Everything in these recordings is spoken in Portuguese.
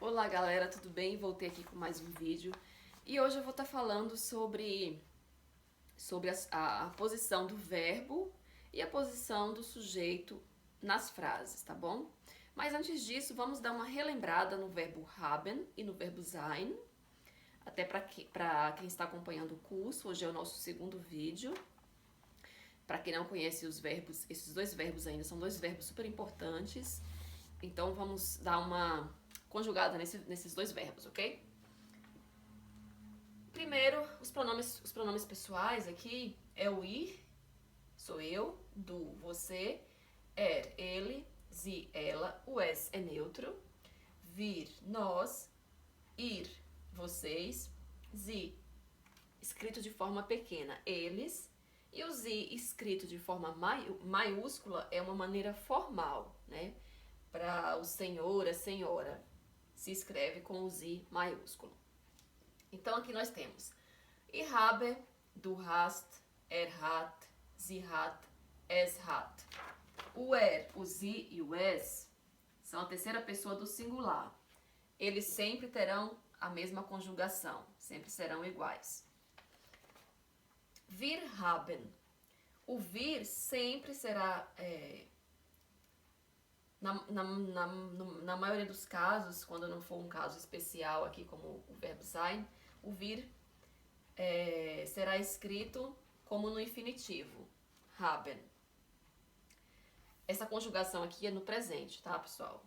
Olá galera, tudo bem? Voltei aqui com mais um vídeo e hoje eu vou estar falando sobre a posição do verbo e a posição do sujeito nas frases, tá bom? Mas antes disso, vamos dar uma relembrada no verbo haben e no verbo sein, até para quem está acompanhando o curso. Hoje é o nosso segundo vídeo. Para quem não conhece os verbos, esses dois verbos ainda são dois verbos super importantes, então vamos dar uma conjugada nesses dois verbos, ok? Primeiro, os pronomes pessoais aqui é o ir, sou eu, du, você, ele, sie, ela, o es é neutro, wir, nós, ir, vocês, sie, escrito de forma pequena, eles, e o sie, escrito de forma maiúscula, é uma maneira formal, né? Para o senhor, a senhora, se escreve com o sie maiúsculo. Então aqui nós temos ich habe, du hast, hat, sie hat, es hat. O o sie e o es são a terceira pessoa do singular. Eles sempre terão a mesma conjugação, sempre serão iguais. Wir haben. O wir sempre será, na maioria dos casos, quando não for um caso especial aqui como o verbo sein, o vir será escrito como no infinitivo, haben. Essa conjugação aqui é no presente, tá, pessoal?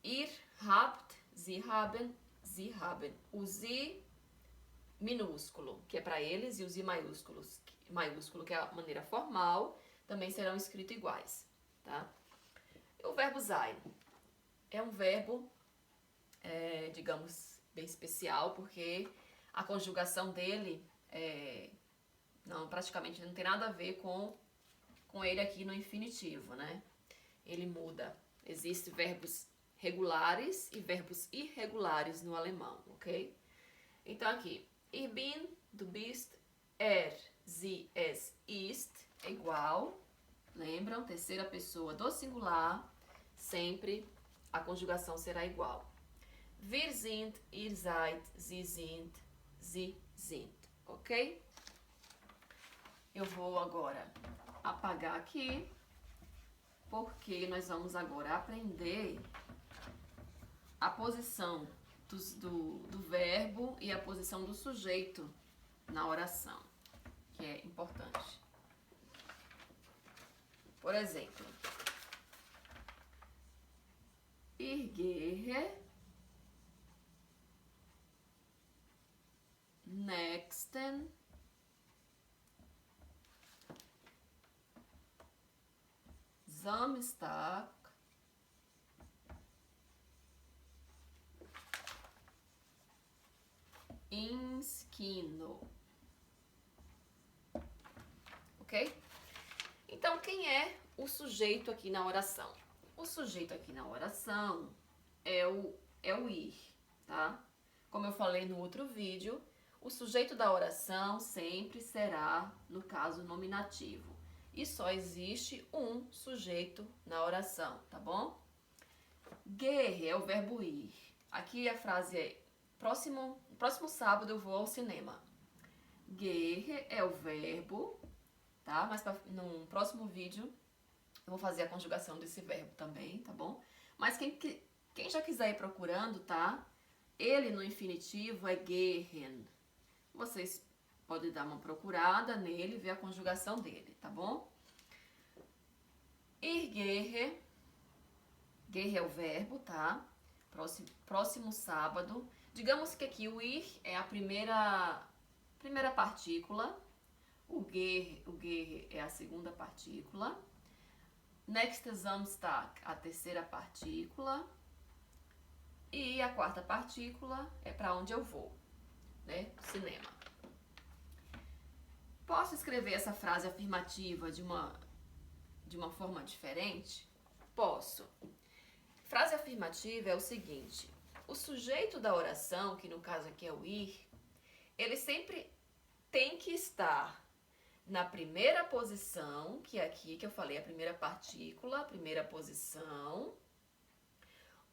Ihr habt, sie haben, o sie minúsculo, que é para eles, e o sie maiúsculo, que é a maneira formal, também serão escritos iguais, tá? O verbo sein é um verbo, digamos, bem especial, porque a conjugação dele praticamente não tem nada a ver com ele aqui no infinitivo, né? Ele muda. Existem verbos regulares e verbos irregulares no alemão, ok? Então aqui, ich bin, du bist, sie, es, ist é igual. Lembram? Terceira pessoa do singular, sempre a conjugação será igual. Wir sind, ihr seid, sie sind, sie sind, ok? Eu vou agora apagar aqui, porque nós vamos agora aprender a posição do verbo e a posição do sujeito na oração, que é importante. Por exemplo, ich gehe nächsten Samstag ins Kino. Ok? Então, quem é o sujeito aqui na oração? O sujeito aqui na oração é o ir, tá? Como eu falei no outro vídeo, o sujeito da oração sempre será, no caso, nominativo. E só existe um sujeito na oração, tá bom? Gehe é o verbo ir. Aqui a frase é, próximo sábado eu vou ao cinema. Gehe é o verbo, tá? Mas no próximo vídeo eu vou fazer a conjugação desse verbo também, tá bom? Mas quem já quiser ir procurando, tá? Ele no infinitivo é gehen. Vocês podem dar uma procurada nele e ver a conjugação dele, tá bom? Ir gehe. Gehe é o verbo, tá? Próximo sábado. Digamos que aqui o ir é a primeira partícula. O gehe é a segunda partícula. Nächsten Samstag, a terceira partícula. E a quarta partícula é para onde eu vou, né? Cinema. Posso escrever essa frase afirmativa de uma forma diferente? Posso. Frase afirmativa é o seguinte: o sujeito da oração, que no caso aqui é o ir, ele sempre tem que estar na primeira posição, que é aqui que eu falei, a primeira partícula, a primeira posição,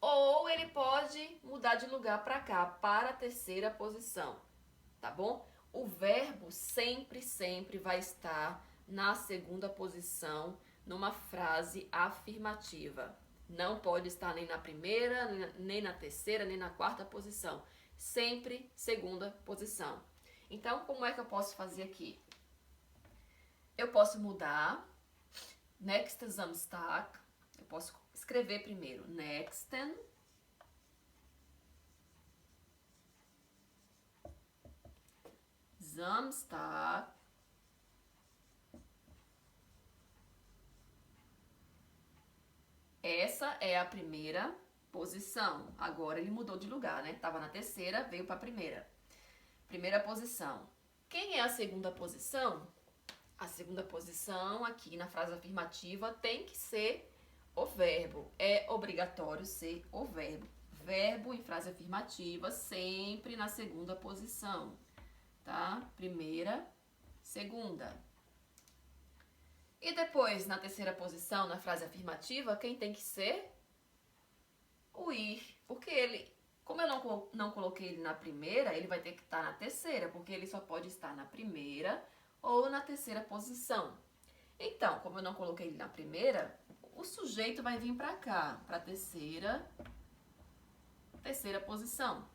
ou ele pode pode mudar de lugar para cá, para a terceira posição, tá bom? O verbo sempre, sempre vai estar na segunda posição numa frase afirmativa. Não pode estar nem na primeira, nem na terceira, nem na quarta posição. Sempre segunda posição. Então, como é que eu posso fazer aqui? Eu posso mudar nächsten Samstag. Eu posso escrever primeiro nächsten Samstag. Essa é a primeira posição. Agora ele mudou de lugar, né? Tava na terceira, veio para a primeira. Primeira posição. Quem é a segunda posição? A segunda posição aqui na frase afirmativa tem que ser o verbo. É obrigatório ser o verbo. Verbo em frase afirmativa sempre na segunda posição, tá? Primeira, segunda. E depois, na terceira posição, na frase afirmativa, quem tem que ser? O ir. Porque ele, como eu não coloquei ele na primeira, ele vai ter que estar na terceira, porque ele só pode estar na primeira ou na terceira posição. Então, como eu não coloquei ele na primeira, o sujeito vai vir para cá, para a terceira posição.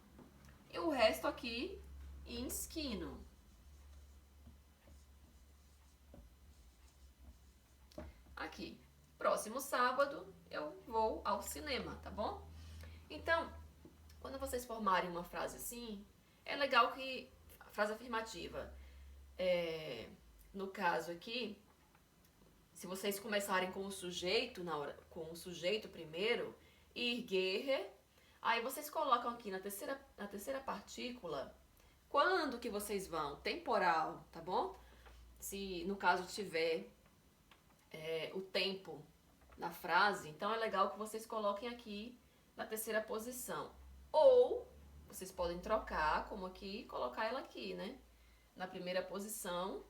E o resto aqui em esquino. Aqui. Próximo sábado eu vou ao cinema, tá bom? Então, quando vocês formarem uma frase assim, é legal que a frase afirmativa, no caso aqui, se vocês começarem com o sujeito com o sujeito primeiro, ir gehe, aí vocês colocam aqui na terceira partícula quando que vocês vão, temporal, tá bom? Se no caso tiver o tempo na frase, então é legal que vocês coloquem aqui na terceira posição. Ou vocês podem trocar, como aqui, e colocar ela aqui, né? Na primeira posição,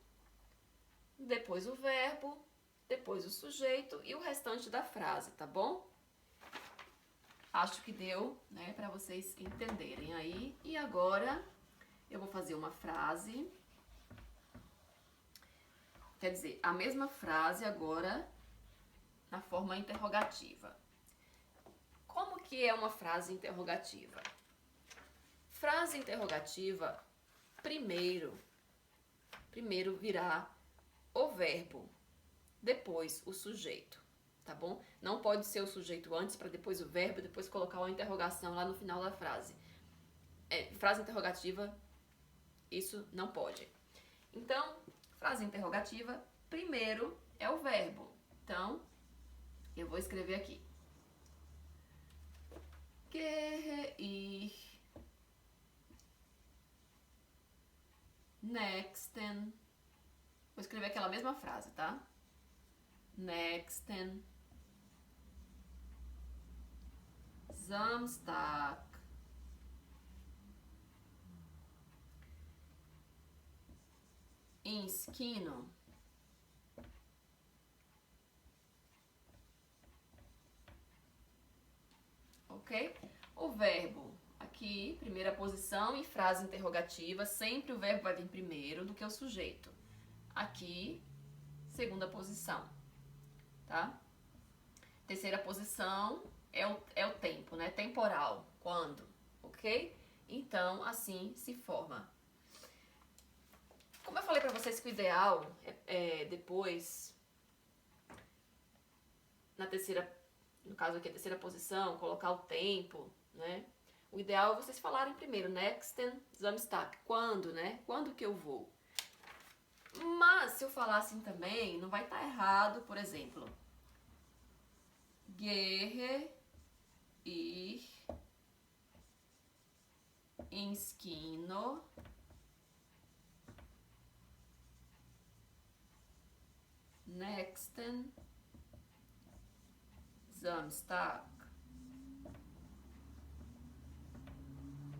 depois o verbo, depois o sujeito e o restante da frase, tá bom? Acho que deu, né, para vocês entenderem aí. E agora eu vou fazer uma frase. Quer dizer, a mesma frase agora na forma interrogativa. Como que é uma frase interrogativa? Frase interrogativa, primeiro virá o verbo, depois o sujeito, tá bom? Não pode ser o sujeito antes para depois o verbo, depois colocar uma interrogação lá no final da frase. Frase interrogativa, isso não pode. Então, frase interrogativa, primeiro é o verbo. Então, eu vou escrever aqui. Gehe ich nächsten. Vou escrever aquela mesma frase, tá? Nächsten Samstag ins Kino. Ok? O verbo aqui, primeira posição, e frase interrogativa, sempre o verbo vai vir primeiro do que o sujeito. Aqui, segunda posição, tá? Terceira posição é o tempo, né? Temporal, quando, ok? Então, assim se forma. Como eu falei pra vocês que o ideal é depois, na terceira, no caso aqui a terceira posição, colocar o tempo, né? O ideal é vocês falarem primeiro, nächsten Samstag, quando, né? Quando que eu vou? Mas se eu falar assim também, não vai estar errado, por exemplo. Gehe ich ins Kino nächsten Samstag.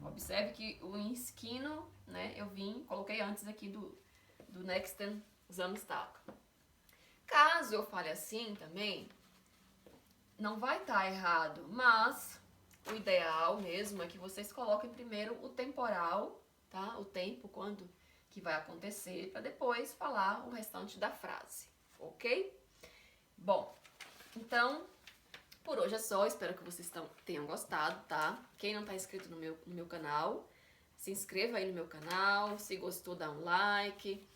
Observe que o insquino, né, eu coloquei antes aqui do nächsten Samstag. Caso eu fale assim também, não vai estar errado, mas o ideal mesmo é que vocês coloquem primeiro o temporal, tá? O tempo, quando que vai acontecer, para depois falar o restante da frase, ok? Bom, então, por hoje é só. Espero que vocês tenham gostado, tá? Quem não tá inscrito no meu canal, se inscreva aí no meu canal. Se gostou, dá um like.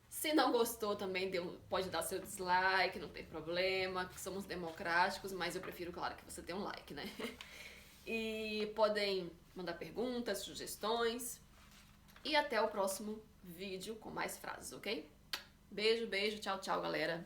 Se não gostou também, pode dar seu dislike, não tem problema. Somos democráticos, mas eu prefiro, claro, que você dê um like, né? E podem mandar perguntas, sugestões. E até o próximo vídeo com mais frases, ok? Beijo, beijo, tchau, tchau, galera.